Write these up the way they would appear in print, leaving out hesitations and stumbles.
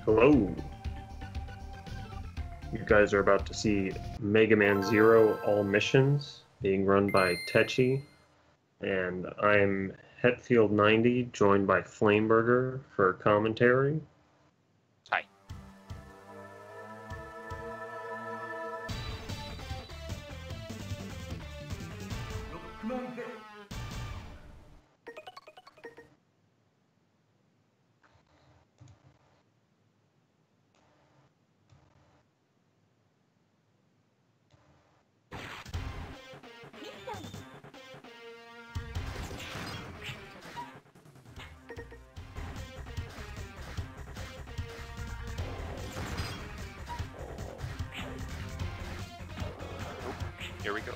Hello. You guys are about to see Mega Man Zero All Missions being run by Tchy, and I'm Hetfield90, joined by Flameburger for commentary. Hi. Here we go.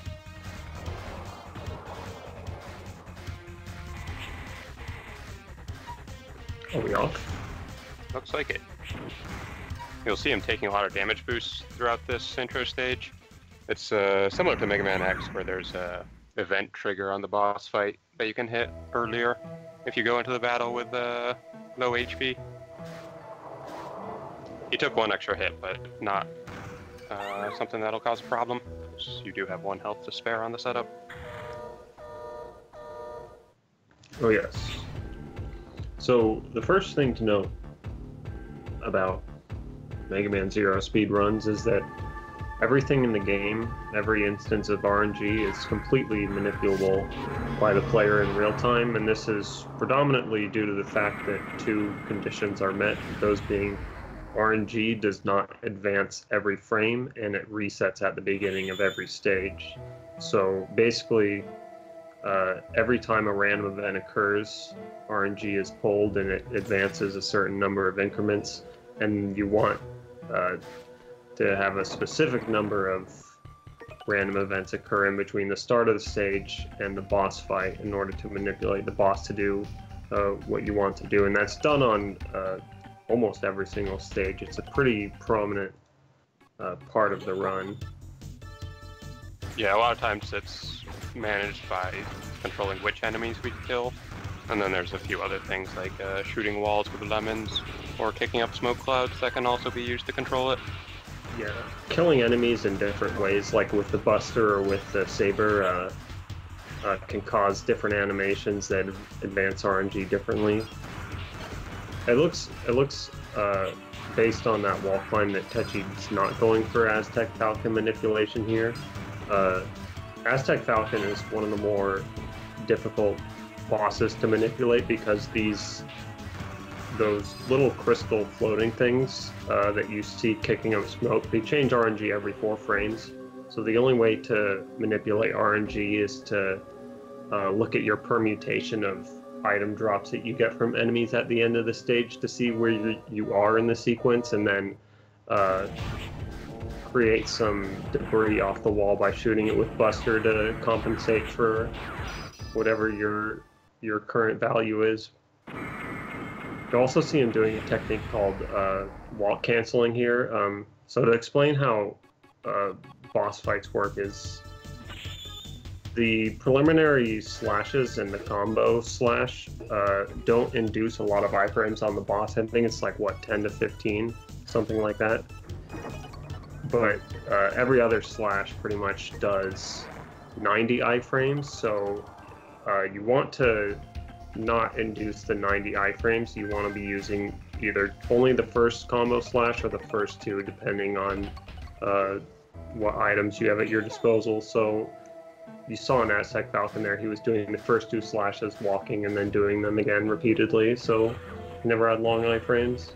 Are we off? Looks like it. You'll see him taking a lot of damage boosts throughout this intro stage. It's similar to Mega Man X, where there's a event trigger on the boss fight that you can hit earlier if you go into the battle with low HP. He took one extra hit, but not something that'll cause a problem. You do have 1 health to spare on the setup. Oh yes. So the first thing to note about Mega Man Zero speedruns is that everything in the game, every instance of RNG is completely manipulable by the player in real time, and this is predominantly due to the fact that 2 conditions are met, those being RNG does not advance every frame and it resets at the beginning of every stage. So basically, every time a random event occurs, RNG is pulled and it advances a certain number of increments, and you want to have a specific number of random events occur in between the start of the stage and the boss fight in order to manipulate the boss to do what you want to do, and that's done on almost every single stage. It's a pretty prominent part of the run. Yeah, a lot of times it's managed by controlling which enemies we kill, and then there's a few other things like shooting walls with lemons or kicking up smoke clouds that can also be used to control it. Yeah, killing enemies in different ways, like with the Buster or with the Saber, can cause different animations that advance RNG differently. It looks based on that wall climb that Tchy's not going for Aztec Falcon manipulation here. Aztec Falcon is one of the more difficult bosses to manipulate because those little crystal floating things that you see kicking up smoke, they change RNG every 4 frames. So the only way to manipulate RNG is to look at your permutation of item drops that you get from enemies at the end of the stage to see where you are in the sequence, and then create some debris off the wall by shooting it with Buster to compensate for whatever your current value is. You also see him doing a technique called walk canceling here. So to explain how boss fights work is the preliminary slashes and the combo slash don't induce a lot of iframes on the boss. I think it's like, what, 10 to 15? Something like that. But every other slash pretty much does 90 iframes, so you want to not induce the 90 iframes. You want to be using either only the first combo slash or the first 2, depending on what items you have at your disposal. So you saw an Aztec Falcon there, he was doing the first 2 slashes walking and then doing them again repeatedly, so he never had long iframes.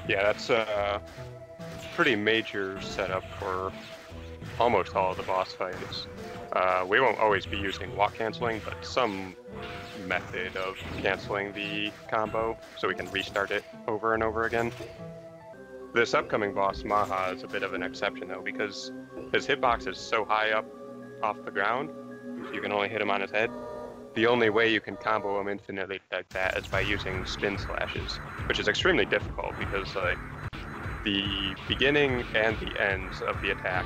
Yeah, that's a pretty major setup for almost all of the boss fights. We won't always be using walk canceling, but some method of canceling the combo so we can restart it over and over again. This upcoming boss, Maha, is a bit of an exception though, because his hitbox is so high up off the ground, you can only hit him on his head. The only way you can combo him infinitely like that is by using spin slashes, which is extremely difficult because the beginning and the ends of the attack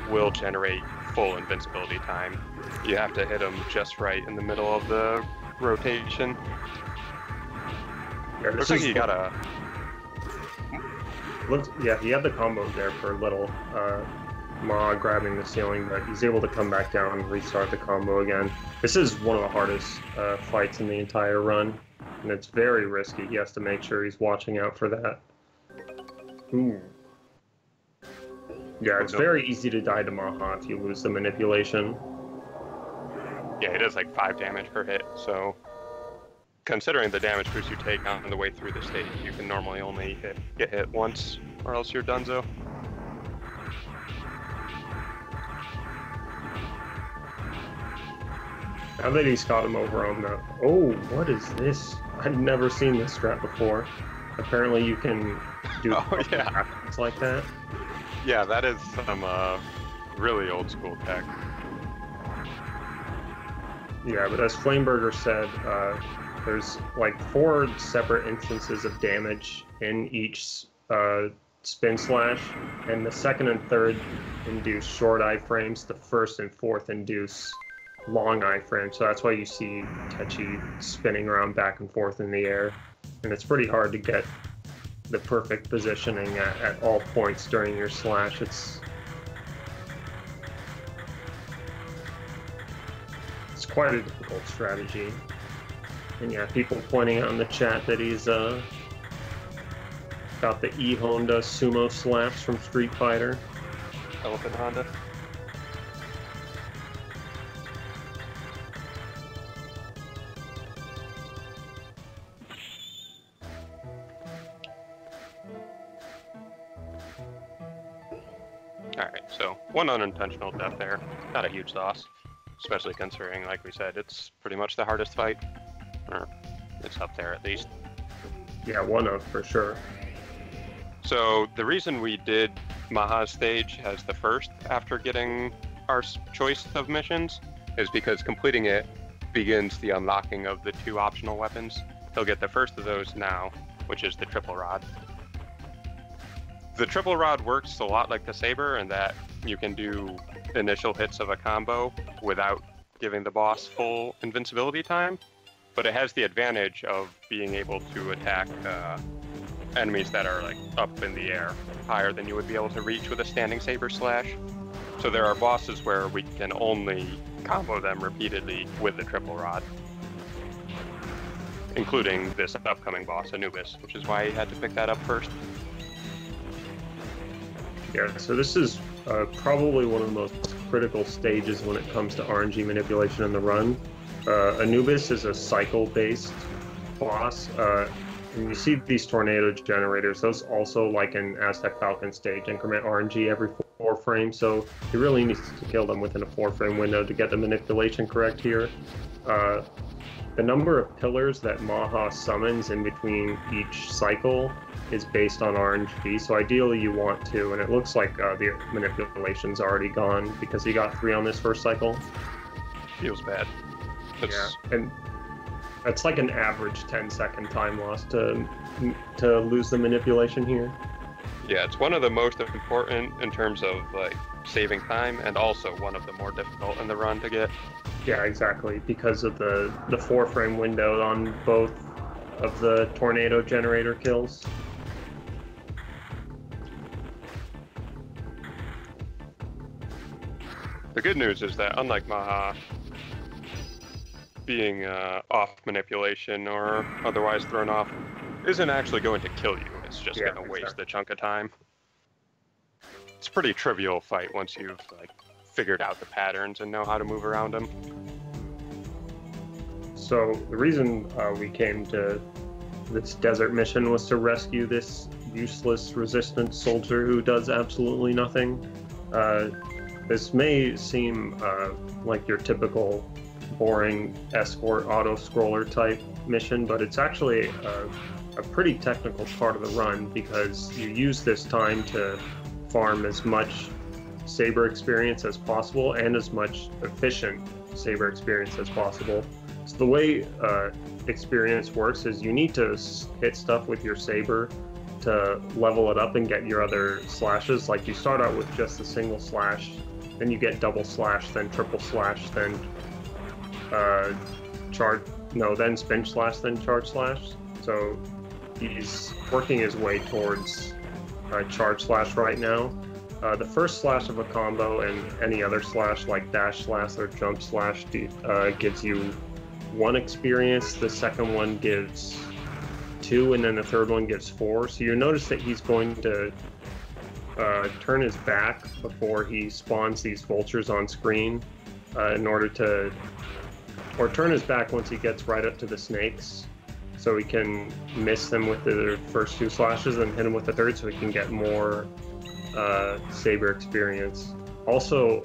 will generate full invincibility time. You have to hit him just right in the middle of the rotation. Yeah, Looks like he got a... Yeah, he had the combo there for a little. Ma grabbing the ceiling, but he's able to come back down and restart the combo again. This is one of the hardest fights in the entire run, and it's very risky. He has to make sure he's watching out for that. Ooh. Yeah, it's very easy to die to Maha if you lose the manipulation. Yeah, he does like 5 damage per hit, so considering the damage boost you take on the way through the stage, you can normally only get hit once, or else you're donezo. Now that he's got him over on the... Oh, what is this? I've never seen this strat before. Apparently you can do it's like that. Yeah, that is some really old school tech. Yeah, but as Flameburger said, there's like 4 separate instances of damage in each spin slash, and the second and third induce short iframes, the first and fourth induce long iframes, so that's why you see Tchy spinning around back and forth in the air, and it's pretty hard to get the perfect positioning at all points during your slash. It's quite a difficult strategy. And yeah, people pointing out in the chat that he's got the E-Honda sumo slaps from Street Fighter. Elephant Honda. Alright, so 1 unintentional death there. Not a huge loss, especially considering, like we said, it's pretty much the hardest fight. Or it's up there at least. Yeah, one of, for sure. So the reason we did Maha's stage as the first after getting our choice of missions is because completing it begins the unlocking of the 2 optional weapons. He'll get the first of those now, which is the triple rod. The triple rod works a lot like the saber in that you can do initial hits of a combo without giving the boss full invincibility time, but it has the advantage of being able to attack enemies that are like up in the air, higher than you would be able to reach with a standing saber slash. So there are bosses where we can only combo them repeatedly with the triple rod, including this upcoming boss, Anubis, which is why he had to pick that up first. Yeah, so this is probably one of the most critical stages when it comes to RNG manipulation in the run. Anubis is a cycle-based boss, and you see these tornado generators. Those also, like in Aztec Falcon stage, increment RNG every 4 frames, so you really need to kill them within a 4-frame window to get the manipulation correct here. The number of pillars that Maha summons in between each cycle is based on RNG, so ideally you want to, and it looks like the manipulation's already gone because he got 3 on this first cycle. Feels bad. Yeah, and it's like an average 10-second time loss to lose the manipulation here. Yeah, it's one of the most important in terms of like saving time, and also one of the more difficult in the run to get. Yeah, exactly, because of the 4-frame window on both of the tornado generator kills. The good news is that unlike Maha, being off manipulation or otherwise thrown off isn't actually going to kill you. It's just going to waste a chunk of time. It's a pretty trivial fight once you've like figured out the patterns and know how to move around them. So the reason we came to this desert mission was to rescue this useless resistance soldier who does absolutely nothing. This may seem like your typical boring escort auto-scroller type mission, but it's actually a pretty technical part of the run because you use this time to farm as much saber experience as possible and as much efficient saber experience as possible. So the way experience works is you need to hit stuff with your saber to level it up and get your other slashes. Like you start out with just a single slash, then you get double slash, then triple slash, then no, then spin slash, then charge slash. So he's working his way towards charge slash right now. The first slash of a combo and any other slash like dash slash or jump slash gives you 1 experience. The second one gives 2, and then the third one gives 4. So you notice that he's going to turn his back before he spawns these vultures on screen in order to, or turn his back once he gets right up to the snakes, so he can miss them with the first 2 slashes and hit him with the third, so he can get more saber experience. Also,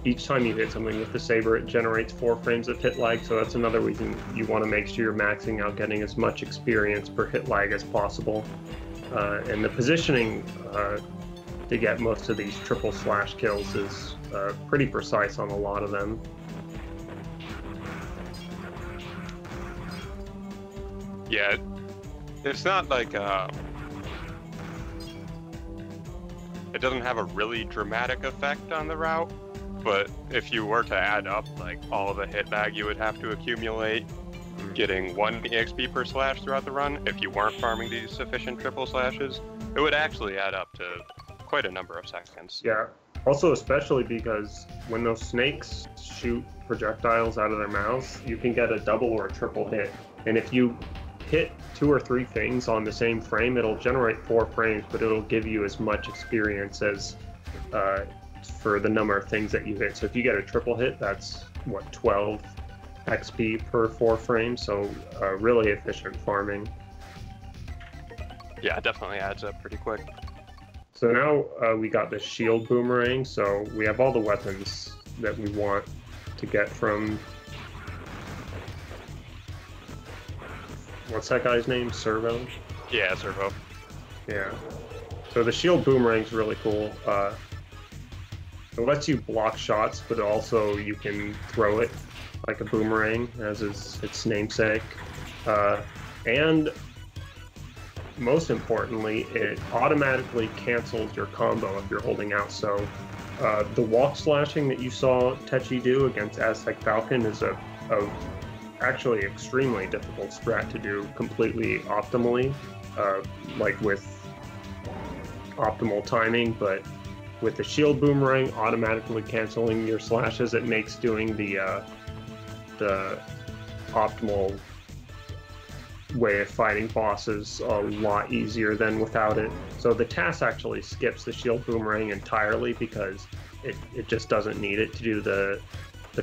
each time you hit something with the saber, it generates 4 frames of hit lag, so that's another reason you want to make sure you're maxing out getting as much experience per hit lag as possible. And the positioning to get most of these triple slash kills is pretty precise on a lot of them. Yeah, it's not like it doesn't have a really dramatic effect on the route, but if you were to add up like all of the hit lag you would have to accumulate getting 1 EXP per slash throughout the run, if you weren't farming these sufficient triple slashes, it would actually add up to quite a number of seconds. Yeah, also especially because when those snakes shoot projectiles out of their mouths, you can get a double or a triple hit. And if you hit 2 or 3 things on the same frame, it'll generate 4 frames, but it'll give you as much experience as for the number of things that you hit. So if you get a triple hit, that's what, 12 XP per 4 frames, so really efficient farming. Yeah, it definitely adds up pretty quick. So now we got the shield boomerang, so we have all the weapons that we want to get from... What's that guy's name? Servo? Yeah, Servo. Yeah. So the shield boomerang's really cool. It lets you block shots, but also you can throw it like a boomerang, as is its namesake. And most importantly, it automatically cancels your combo if you're holding out. So the walk slashing that you saw Tchy do against Aztec Falcon is a actually extremely difficult strat to do completely optimally, like with optimal timing, but with the shield boomerang automatically canceling your slashes, it makes doing the optimal way of fighting bosses a lot easier than without it. So the TAS actually skips the shield boomerang entirely because it just doesn't need it to do the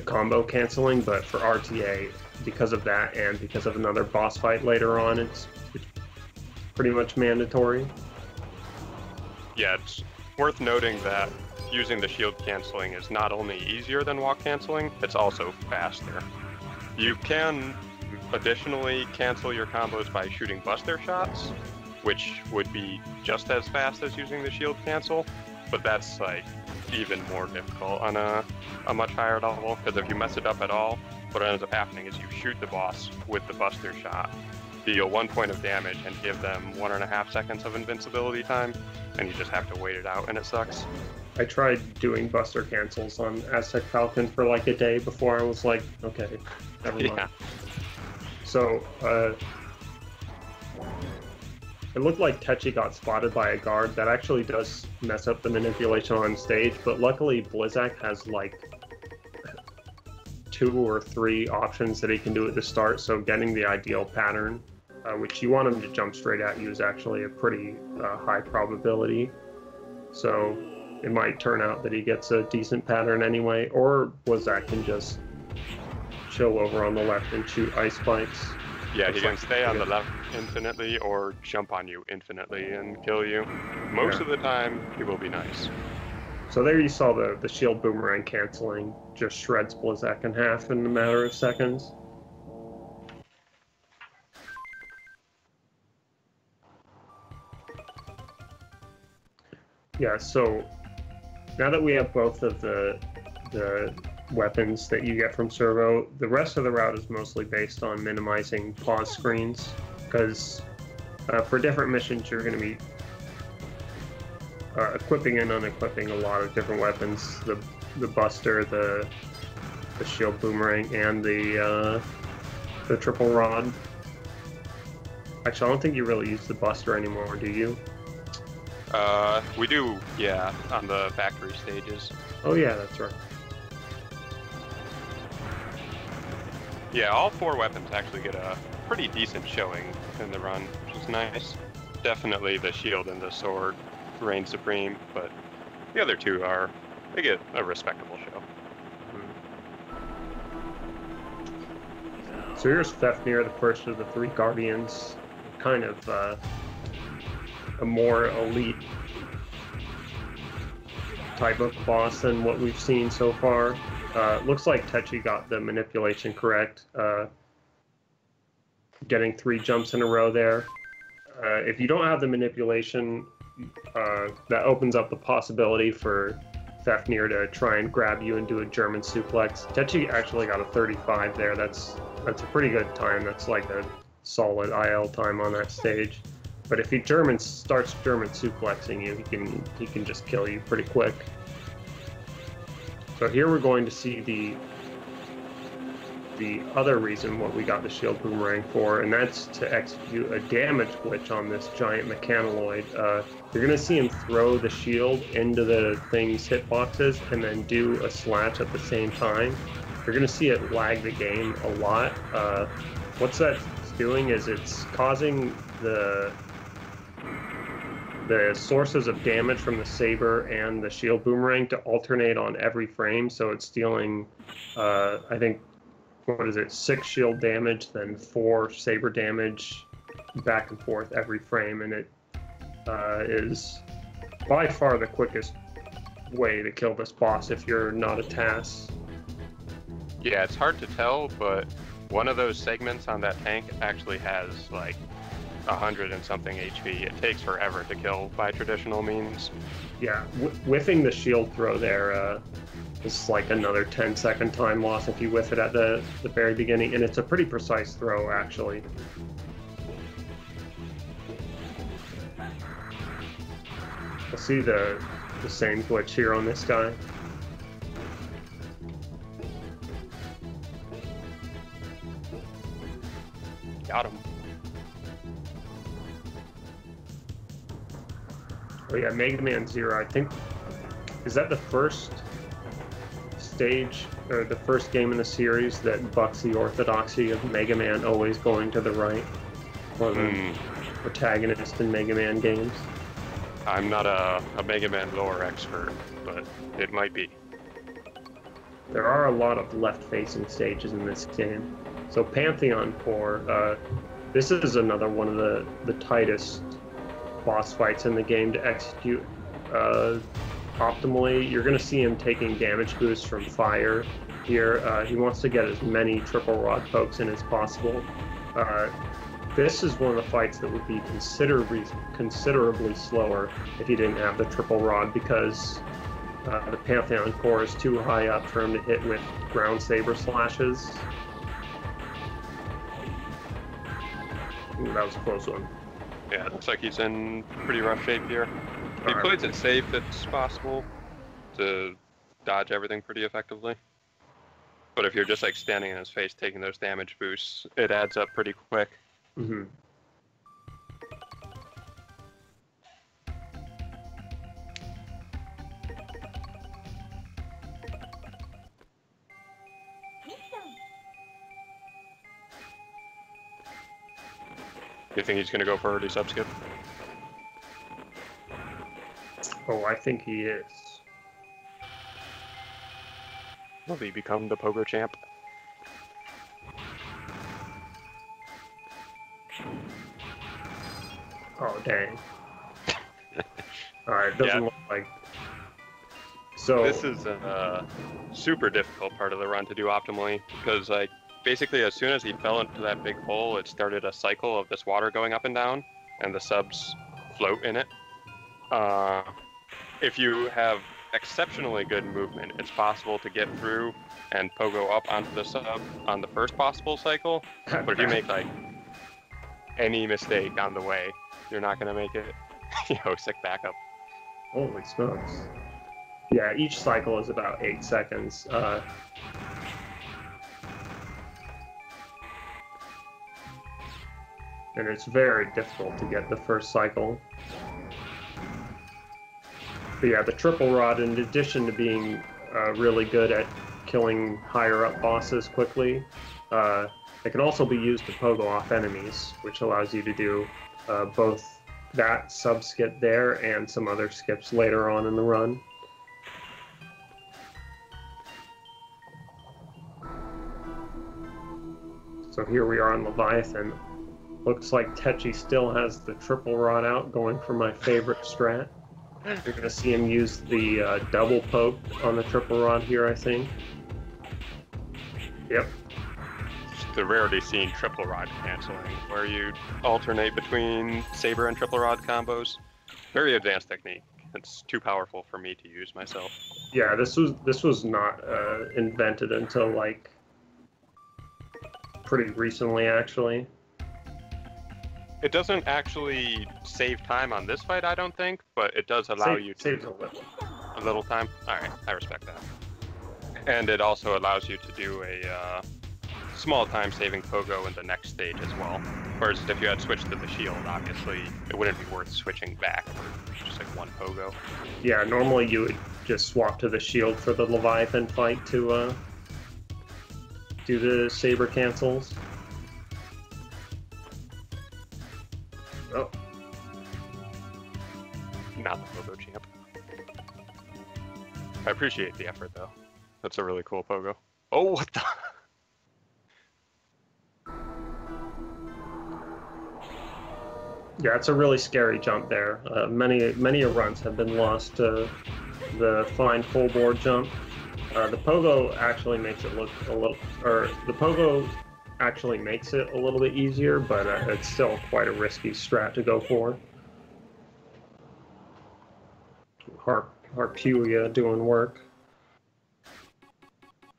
combo canceling, but for RTA, because of that and because of another boss fight later on, it's pretty much mandatory. Yeah, it's worth noting that using the shield canceling is not only easier than walk canceling, it's also faster. You can additionally cancel your combos by shooting buster shots, which would be just as fast as using the shield cancel, but that's like even more difficult on a much higher level, because if you mess it up at all, what ends up happening is you shoot the boss with the buster shot, deal 1 point of damage, and give them 1.5 seconds of invincibility time, and you just have to wait it out, and it sucks. I tried doing buster cancels on Aztec Falcon for like a day before I was like, okay, never mind. Yeah. So, it looked like Tchy got spotted by a guard. That actually does mess up the manipulation on stage, but luckily Blizzak has like 2 or 3 options that he can do at the start, so getting the ideal pattern, which you want him to jump straight at you, is actually a pretty high probability. So it might turn out that he gets a decent pattern anyway, or Blizzak can just chill over on the left and shoot ice spikes. Yeah, he can stay on the left infinitely or jump on you infinitely and kill you. Most of the time, he will be nice. So there you saw the shield boomerang canceling just shreds Blizzak in half in a matter of seconds. Yeah, so now that we have both of the weapons that you get from Servo, the rest of the route is mostly based on minimizing pause screens, because for different missions you're going to be equipping and unequipping a lot of different weapons. The Buster, the the shield boomerang and the triple rod. Actually, I don't think you really use the Buster anymore, do you? We do, yeah, on the factory stages. Oh yeah, that's right. Yeah, all 4 weapons actually get a pretty decent showing in the run, which is nice. Definitely the shield and the sword reign supreme, but the other 2 they get a respectable show. So here's Fafnir, the first of the 3 Guardians, kind of a more elite type of boss than what we've seen so far. Looks like Tchy got the manipulation correct, getting 3 jumps in a row there. If you don't have the manipulation, that opens up the possibility for Fafnir to try and grab you and do a German suplex. Tchy actually got a 35 there. That's a pretty good time. That's like a solid IL time on that stage. But if he starts German suplexing you, he can just kill you pretty quick. So here we're going to see the other reason what we got the shield boomerang for, and that's to execute a damage glitch on this giant mechanoloid. You're going to see him throw the shield into the thing's hitboxes and then do a slash at the same time. You're going to see it lag the game a lot. What's that's doing is it's causing the sources of damage from the saber and the shield boomerang to alternate on every frame, so it's dealing, I think, what is it, 6 shield damage, then 4 saber damage, back and forth every frame, and it is by far the quickest way to kill this boss if you're not a TAS. Yeah, it's hard to tell, but one of those segments on that tank actually has like 100 and something HP. It takes forever to kill by traditional means. Yeah, whiffing the shield throw there is like another 10-second time loss if you whiff it at the very beginning, and it's a pretty precise throw, actually. We'll see the same glitch here on this guy. Got him. Oh yeah, Mega Man Zero, I think, is that the first stage, or the first game in the series that bucks the orthodoxy of Mega Man always going to the right, or the protagonist in Mega Man games? I'm not a Mega Man lore expert, but it might be. There are a lot of left-facing stages in this game. So Pantheon Core, this is another one of the tightest boss fights in the game to execute optimally. You're going to see him taking damage boosts from fire here. He wants to get as many triple rod pokes in as possible. This is one of the fights that would be considerably slower if he didn't have the triple rod, because the Pantheon Core is too high up for him to hit with ground saber slashes. Ooh, that was a close one. Yeah, it looks like he's in pretty rough shape here. He plays it safe, it's possible to dodge everything pretty effectively. But if you're just like standing in his face taking those damage boosts, it adds up pretty quick. Mm-hmm. You think he's going to go for early sub-skip? Oh, I think he is. Will he become the pogo champ? Oh, dang. Alright, doesn't look like... So... This is a super difficult part of the run to do optimally, because like, basically as soon as he fell into that big hole, it started a cycle of this water going up and down, and the subs float in it. If you have exceptionally good movement, it's possible to get through and pogo up onto the sub on the first possible cycle, but if you make like any mistake on the way, you're not going to make it. Sick backup. Holy smokes. Yeah, each cycle is about 8 seconds. and it's very difficult to get the first cycle. But yeah, the triple rod, in addition to being really good at killing higher up bosses quickly, it can also be used to pogo off enemies, which allows you to do both that sub-skip there and some other skips later on in the run. So here we are on Leviathan. Looks like Tchy still has the triple rod out, going for my favorite strat. You're going to see him use the double poke on the triple rod here, I think. Yep. It's the rarely seen triple rod canceling, where you alternate between saber and triple rod combos. Very advanced technique. It's too powerful for me to use myself. Yeah, this was not invented until like pretty recently, actually. It doesn't actually save time on this fight, I don't think, but it does allow you to... Saves a little. A little time? Alright, I respect that. And it also allows you to do a small time-saving pogo in the next stage as well. Whereas if you had switched to the shield, obviously, it wouldn't be worth switching back for just like one pogo. Yeah, normally you would just swap to the shield for the Leviathan fight to do the saber cancels. Oh. Not the pogo champ. I appreciate the effort, though. That's a really cool pogo. Oh, what the... Yeah, it's a really scary jump there. Many runs have been lost to the fine full board jump. The pogo actually makes it look a little, or the pogo actually makes it a little bit easier, but it's still quite a risky strat to go for. Harpulia doing work.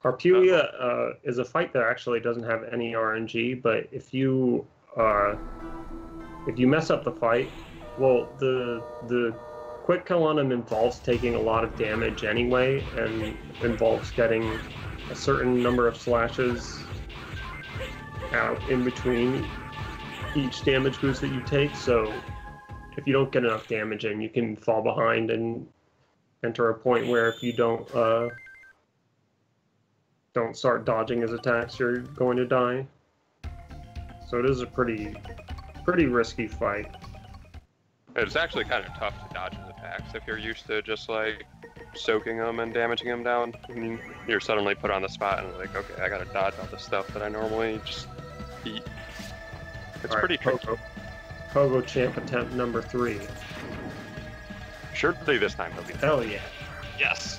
Harpulia is a fight that actually doesn't have any RNG, but if you mess up the fight, well, the quick kill on him involves taking a lot of damage anyway, and involves getting a certain number of slashes out in between each damage boost that you take. So if you don't get enough damage in, you can fall behind and enter a point where if you don't start dodging his attacks, you're going to die. So it is a pretty risky fight. It's actually kind of tough to dodge his attacks if you're used to just like soaking them and damaging them down. I mean, you're suddenly put on the spot and like, okay, I gotta dodge all the stuff that I normally just eat. It's All pretty right, tricky. Pogo champ attempt number 3. Surely this time he'll be. Hell yeah. Yes!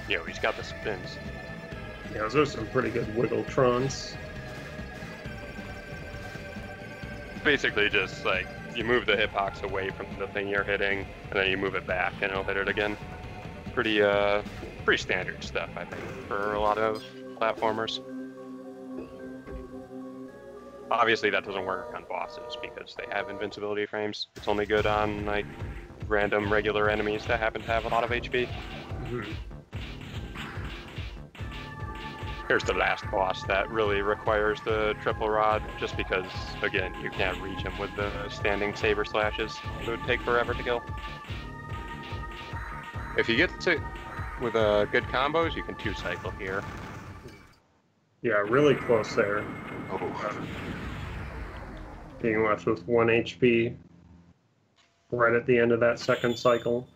Yo, he's got the spins. Yeah, those are some pretty good Wiggletrons. Basically just like, you move the hitbox away from the thing you're hitting, and then you move it back and it'll hit it again. Pretty standard stuff, I think, for a lot of platformers. Obviously that doesn't work on bosses because they have invincibility frames. It's only good on like random regular enemies that happen to have a lot of HP. Mm-hmm. Here's the last boss that really requires the triple rod, just because, again, you can't reach him with the standing saber slashes. It would take forever to kill. If you get to with good combos, you can 2-cycle here. Yeah, really close there. Oh. Being left with 1 HP right at the end of that second cycle.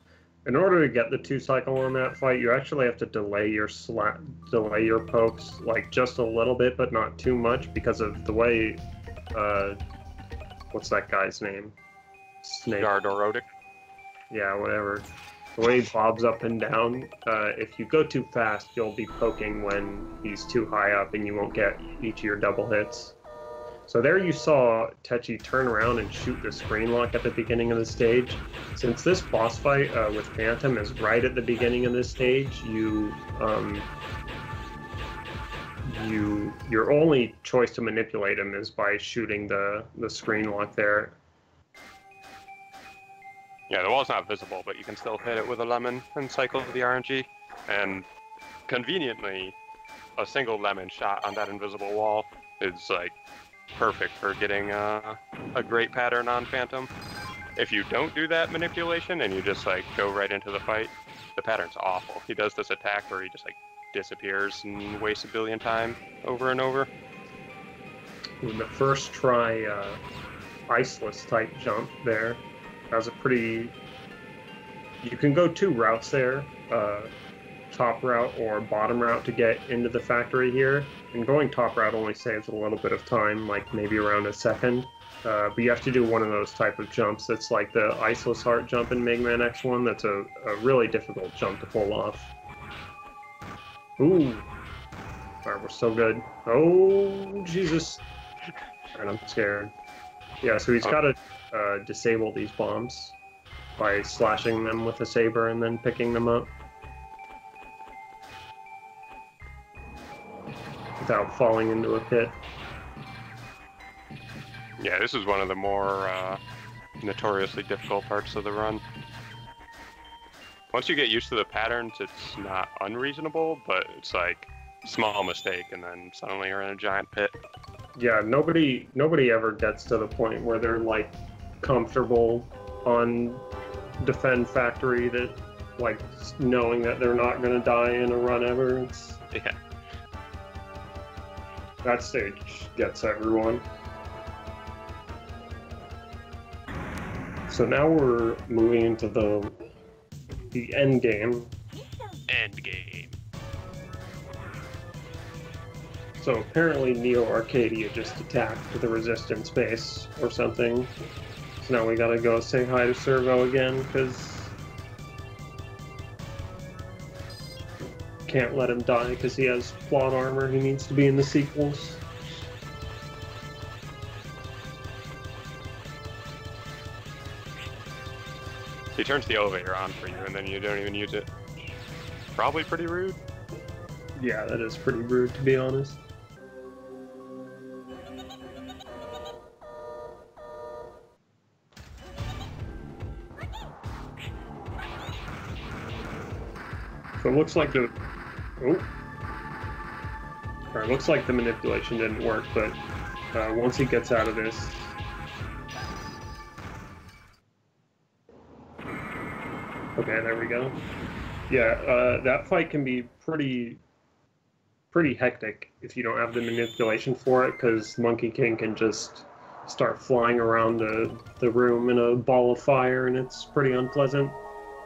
In order to get the 2-cycle on that fight, you actually have to delay your pokes like just a little bit, but not too much, because of the way what's that guy's name? Snake. Gardorodic. Yeah, whatever. The way he bobs up and down, if you go too fast, you'll be poking when he's too high up and you won't get each of your double hits. So there you saw Tchy turn around and shoot the screen lock at the beginning of the stage. Since this boss fight with Phantom is right at the beginning of this stage, your only choice to manipulate him is by shooting the screen lock there. Yeah, the wall's not visible, but you can still hit it with a lemon and cycle the RNG. And conveniently, a single lemon shot on that invisible wall is like perfect for getting a great pattern on Phantom. If you don't do that manipulation and you just like go right into the fight, the pattern's awful. He does this attack where he just like disappears and wastes a billion time over and over. In the first try, Iceless type jump there has a pretty. You can go two routes there, top route or bottom route to get into the factory here. And going top route only saves a little bit of time, like maybe around a second. But you have to do one of those type of jumps. That's like the Iceless Heart jump in Mega Man X1. That's a really difficult jump to pull off. Ooh. Alright, we're so good. Oh, Jesus. Alright, I'm scared. Yeah, so he's got to disable these bombs by slashing them with a saber and then picking them up. Without falling into a pit. Yeah, this is one of the more notoriously difficult parts of the run. Once you get used to the patterns, it's not unreasonable, but it's like small mistake and then suddenly you're in a giant pit. Yeah, nobody ever gets to the point where they're like comfortable on Defend Factory, that like knowing that they're not gonna die in a run ever. It's, yeah. That stage gets everyone. So now we're moving into the end game. End game. So apparently Neo Arcadia just attacked the resistance base or something. So now we gotta go say hi to Servo again, because can't let him die because he has plot armor. He needs to be in the sequels. He turns the elevator on for you and then you don't even use it. Probably pretty rude. Yeah, that is pretty rude, to be honest. So it looks like looks like the manipulation didn't work, but once he gets out of this, okay, there we go. Yeah, that fight can be pretty hectic if you don't have the manipulation for it, because Monkey King can just start flying around the room in a ball of fire, and it's pretty unpleasant.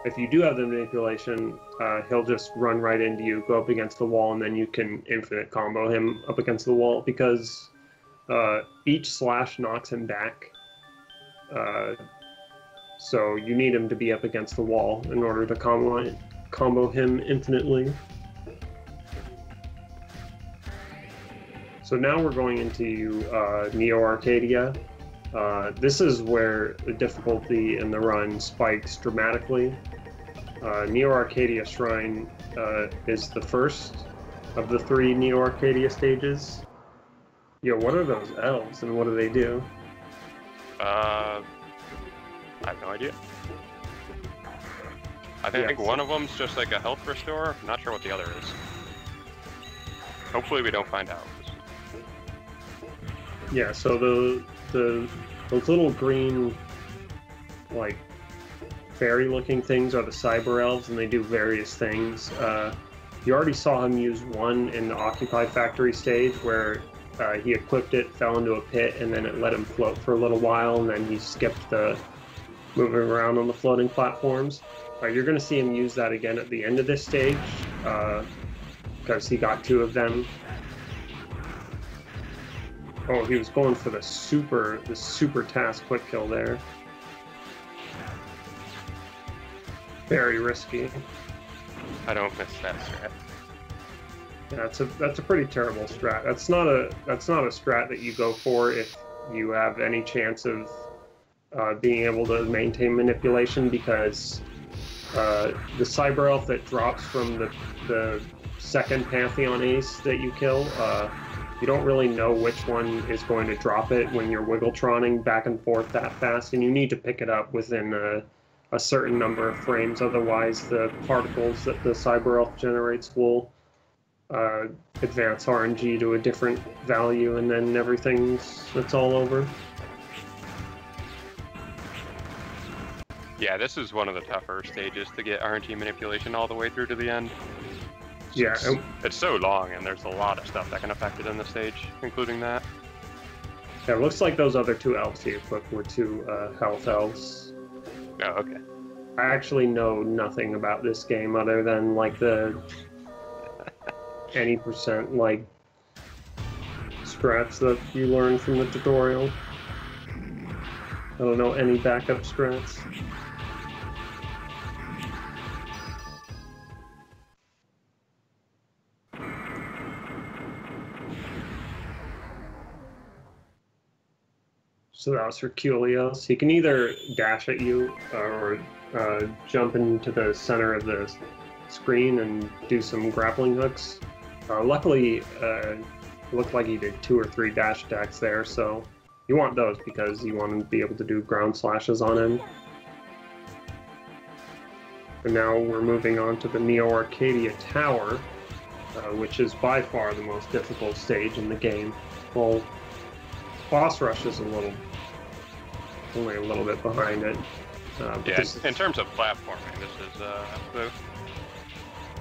If you do have the manipulation, he'll just run right into you, go up against the wall, and then you can infinite combo him up against the wall, because each slash knocks him back. So you need him to be up against the wall in order to combo him infinitely. So now we're going into Neo Arcadia. This is where the difficulty in the run spikes dramatically. Neo Arcadia Shrine is the first of the 3 Neo Arcadia stages. Yo, what are those elves and what do they do? I have no idea. I think one of them's just like a health restore. I'm not sure what the other is. Hopefully we don't find out. Yeah, so those little green, like, fairy-looking things are the cyber elves, and they do various things. You already saw him use one in the Occupy Factory stage, where he equipped it, fell into a pit, and then it let him float for a little while, and then he skipped the moving around on the floating platforms. You're going to see him use that again at the end of this stage, because he got 2 of them. Oh, he was going for the super task quick kill there. Very risky. I don't miss that strat. Yeah, that's a pretty terrible strat. That's not a strat that you go for if you have any chance of being able to maintain manipulation, because the cyber elf that drops from the second Pantheon ace that you kill, you don't really know which one is going to drop it when you're wiggletroning back and forth that fast, and you need to pick it up within a certain number of frames, otherwise the particles that the cyber elf generates will advance RNG to a different value, and then it's all over. Yeah, this is one of the tougher stages to get RNG manipulation all the way through to the end. Yeah, it's so long, and there's a lot of stuff that can affect it in the stage, including that. Yeah, it looks like those other two elves he equipped were two health elves. Oh, okay. I actually know nothing about this game other than like the any percent like strats that you learn from the tutorial. I don't know any backup strats. So that was Herculeos. He can either dash at you or jump into the center of the screen and do some grappling hooks. Luckily, it looked like he did 2 or 3 dash attacks there, so you want those because you want to be able to do ground slashes on him. And now we're moving on to the Neo Arcadia Tower, which is by far the most difficult stage in the game. Well, Boss Rush is only a little bit behind it. Yeah, in terms of platforming, this is the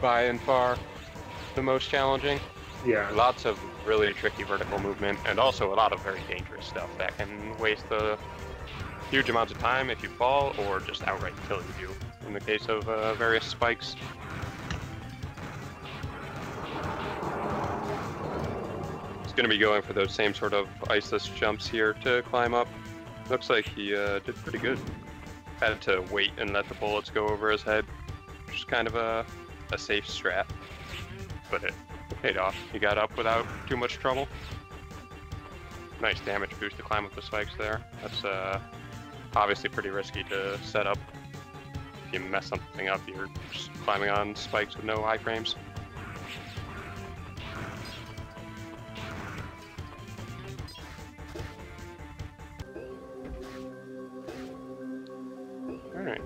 by and far the most challenging. Yeah. Lots of really tricky vertical movement, and also a lot of very dangerous stuff that can waste huge amounts of time if you fall, or just outright kill you in the case of various spikes. He's going to be going for those same sort of iceless jumps here to climb up. Looks like he did pretty good. Had to wait and let the bullets go over his head, which is kind of a safe strat, but it paid off. He got up without too much trouble. Nice damage boost to climb up the spikes there. That's obviously pretty risky to set up. If you mess something up, you're just climbing on spikes with no iframes. Alright.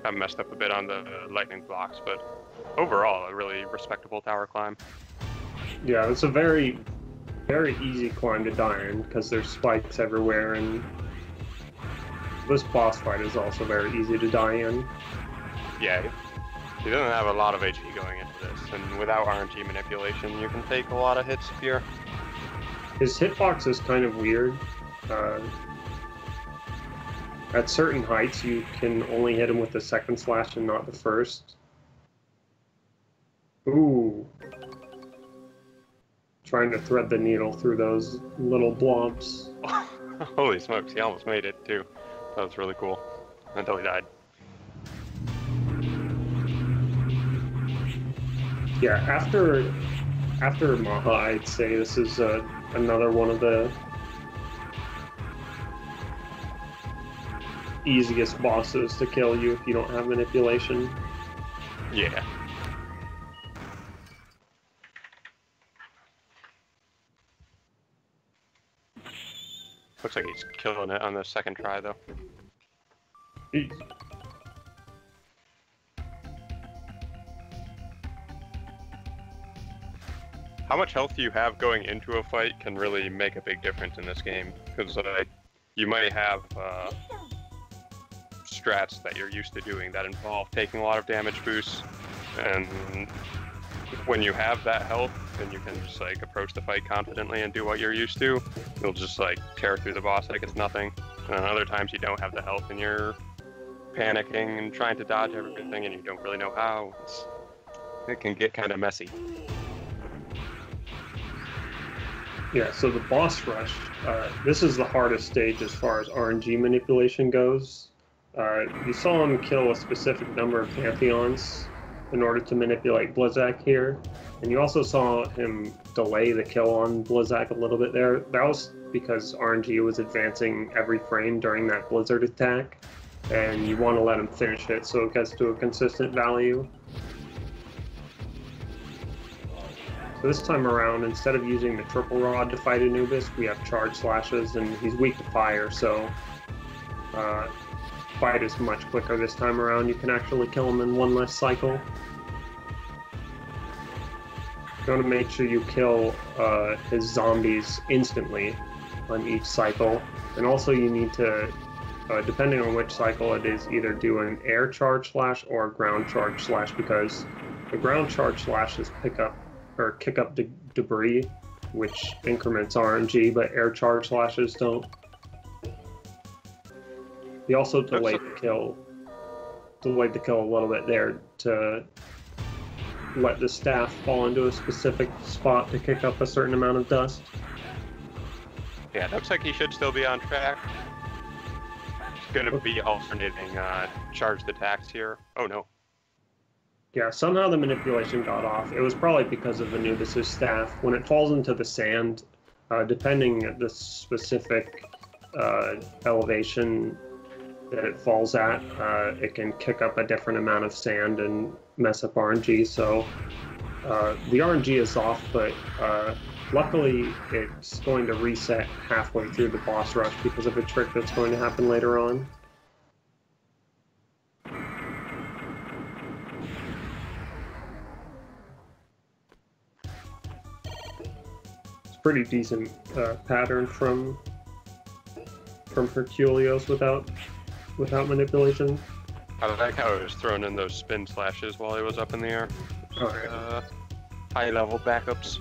I messed up a bit on the lightning blocks, but overall, a really respectable tower climb. Yeah, it's a very, very easy climb to die in because there's spikes everywhere, and this boss fight is also very easy to die in. Yeah, he doesn't have a lot of HP going into this, and without RNG manipulation, you can take a lot of hits here. His hitbox is kind of weird. At certain heights, you can only hit him with the second slash and not the first. Ooh. Trying to thread the needle through those little blobs. Holy smokes, he almost made it too. That was really cool. Until he died. Yeah, after Maha, I'd say this is another one of the easiest bosses to kill you if you don't have manipulation. Yeah. Looks like he's killing it on the second try, though. Jeez. How much health you have going into a fight can really make a big difference in this game, because you might have strats that you're used to doing that involve taking a lot of damage boosts, and when you have that health and you can just like approach the fight confidently and do what you're used to, you'll just like tear through the boss like it's nothing. And other times you don't have the health and you're panicking and trying to dodge everything and you don't really know how. It can get kind of messy. Yeah, so the boss rush, this is the hardest stage as far as RNG manipulation goes. You saw him kill a specific number of Pantheons in order to manipulate Blizzak here, and you also saw him delay the kill on Blizzak a little bit there. That was because RNG was advancing every frame during that Blizzard attack, and you want to let him finish it so it gets to a consistent value. So this time around, instead of using the triple rod to fight Anubis, we have charge slashes, and he's weak to fire, so fight is much quicker this time around. You can actually kill him in one less cycle. You want to make sure you kill his zombies instantly on each cycle. And also you need to, depending on which cycle it is, either do an air charge slash or a ground charge slash, because the ground charge slashes pick up or kick up debris, which increments RNG, but air charge slashes don't. He also delayed the kill a little bit there to let the staff fall into a specific spot to kick up a certain amount of dust. Yeah, it looks like he should still be on track. He's going to be alternating charged attacks here. Oh no. Yeah, somehow the manipulation got off. It was probably because of Anubis' staff. When it falls into the sand, depending on the specific elevation that it falls at, it can kick up a different amount of sand and mess up RNG. So the RNG is off, but luckily it's going to reset halfway through the boss rush because of a trick that's going to happen later on. It's a pretty decent pattern from Herculeos without manipulation. I like how he was throwing in those spin slashes while he was up in the air. Okay. High level backups.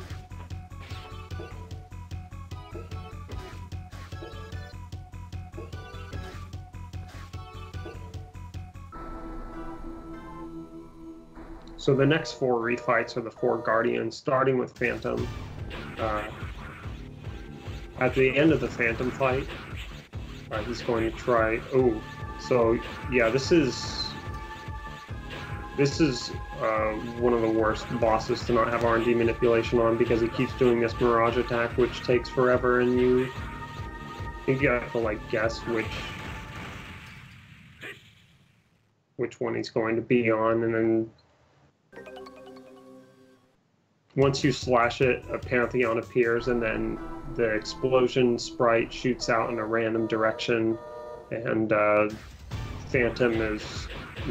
So the next 4 refights are the 4 Guardians, starting with Phantom. At the end of the Phantom fight, he's going to try. Oh, so yeah, this is one of the worst bosses to not have RNG manipulation on, because he keeps doing this Mirage attack, which takes forever, and you have to like guess which one he's going to be on, and then once you slash it, a Pantheon appears, and then the explosion sprite shoots out in a random direction, and Phantom is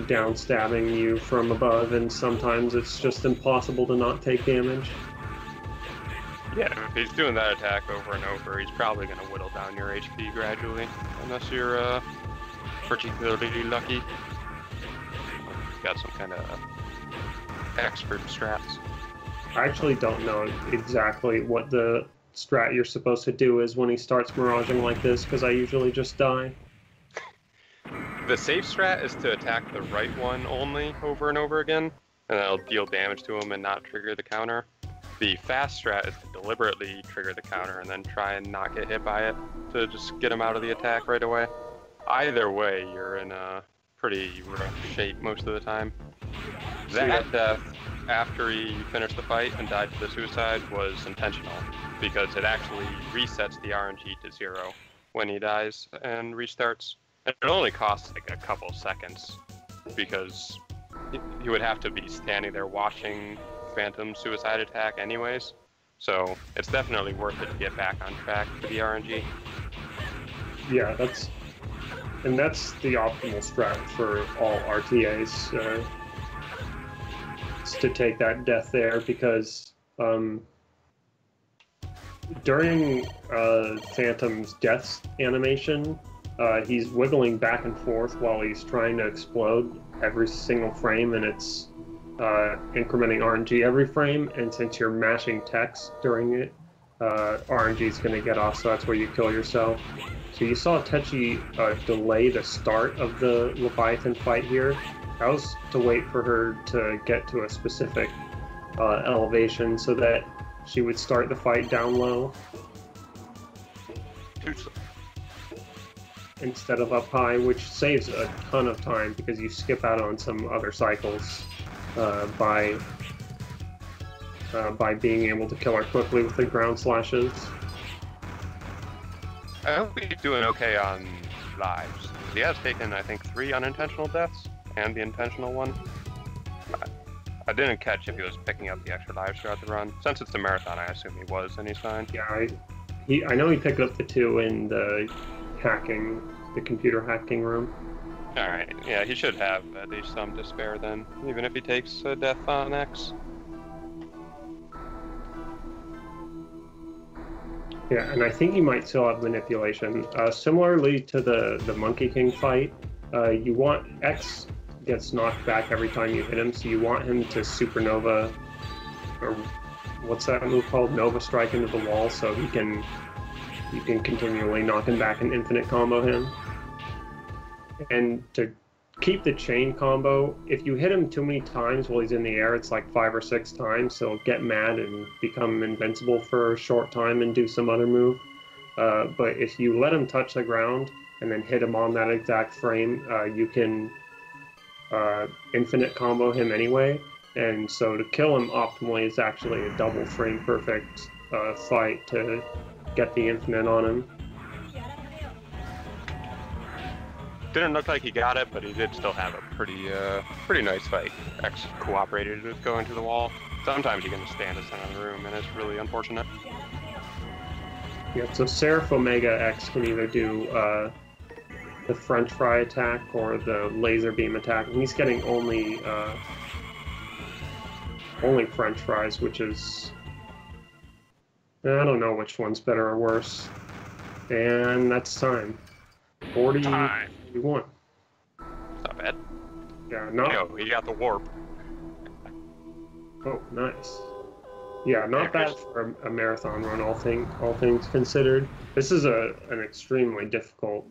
down-stabbing you from above, and sometimes it's just impossible to not take damage. Yeah, if he's doing that attack over and over, he's probably going to whittle down your HP gradually, unless you're particularly lucky. Got some kind of expert strats. I actually don't know exactly what the strat you're supposed to do is when he starts miraging like this, because I usually just die. The safe strat is to attack the right one only over and over again, and that'll deal damage to him and not trigger the counter. The fast strat is to deliberately trigger the counter and then try and not get hit by it to just get him out of the attack right away. Either way, you're in a pretty rough shape most of the time. That death after he finished the fight and died to the suicide was intentional, because it actually resets the RNG to 0 when he dies and restarts. And it only costs like a couple seconds, because he would have to be standing there watching Phantom suicide attack anyways. So it's definitely worth it to get back on track for the RNG. Yeah, that's the optimal strat for all RTAs. To take that death there, because during Phantom's death animation, he's wiggling back and forth while he's trying to explode every single frame, and it's incrementing RNG every frame, and since you're mashing text during it, RNG is going to get off, so that's where you kill yourself. So you saw Tchy delay the start of the Leviathan fight here. That was to wait for her to get to a specific elevation so that she would start the fight down low instead of up high, which saves a ton of time because you skip out on some other cycles by being able to kill her quickly with the ground slashes. I hope he's doing okay on lives. He has taken, I think, 3 unintentional deaths and the intentional one. I didn't catch if he was picking up the extra lives throughout the run. Since it's a marathon, I assume he was, and he's fine. Yeah, I know he picked up the 2 in the computer hacking room. Alright, yeah, he should have at least some to spare then, even if he takes a death on X. Yeah, and I think he might still have manipulation. Similarly to the Monkey King fight, you want X gets knocked back every time you hit him, so you want him to supernova, or what's that move called? Nova strike into the wall, so you can continually knock him back and infinite combo him. And to keep the chain combo, if you hit him too many times while he's in the air, it's like 5 or 6 times, so he'll get mad and become invincible for a short time and do some other move. But if you let him touch the ground and then hit him on that exact frame, you can infinite combo him anyway. And so to kill him optimally is actually a double frame perfect fight to get the infinite on him. Didn't look like he got it, but he did still have a pretty nice fight. X cooperated with going to the wall. Sometimes you can stand us in the room, and it's really unfortunate. Yeah, so Seraph Omega X can either do the French fry attack or the laser beam attack, and he's getting only French fries, which is, I don't know which one's better or worse. And that's time. 41. Not bad. Yeah, not. No, he got the warp. Oh, nice. Yeah, not bad for a marathon run. All things considered, this is an extremely difficult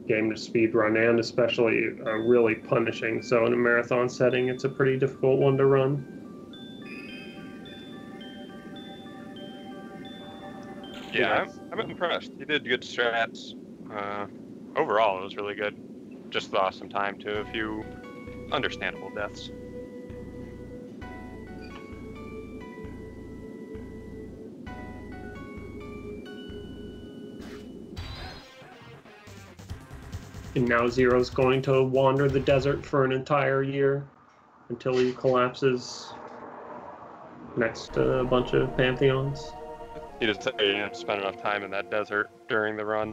game to speed run, and especially really punishing. So in a marathon setting, it's a pretty difficult one to run. Yeah, I'm impressed. He did good strats. Overall, it was really good. Just lost some time to a few understandable deaths. And now Zero's going to wander the desert for an entire year until he collapses next to a bunch of pantheons. He just said he didn't spend enough time in that desert during the run.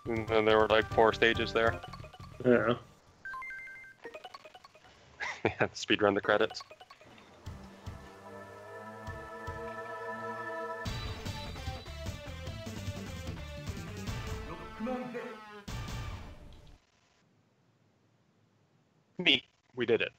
And then there were like 4 stages there. Yeah. Yeah, speed run the credits. Neat. We did it.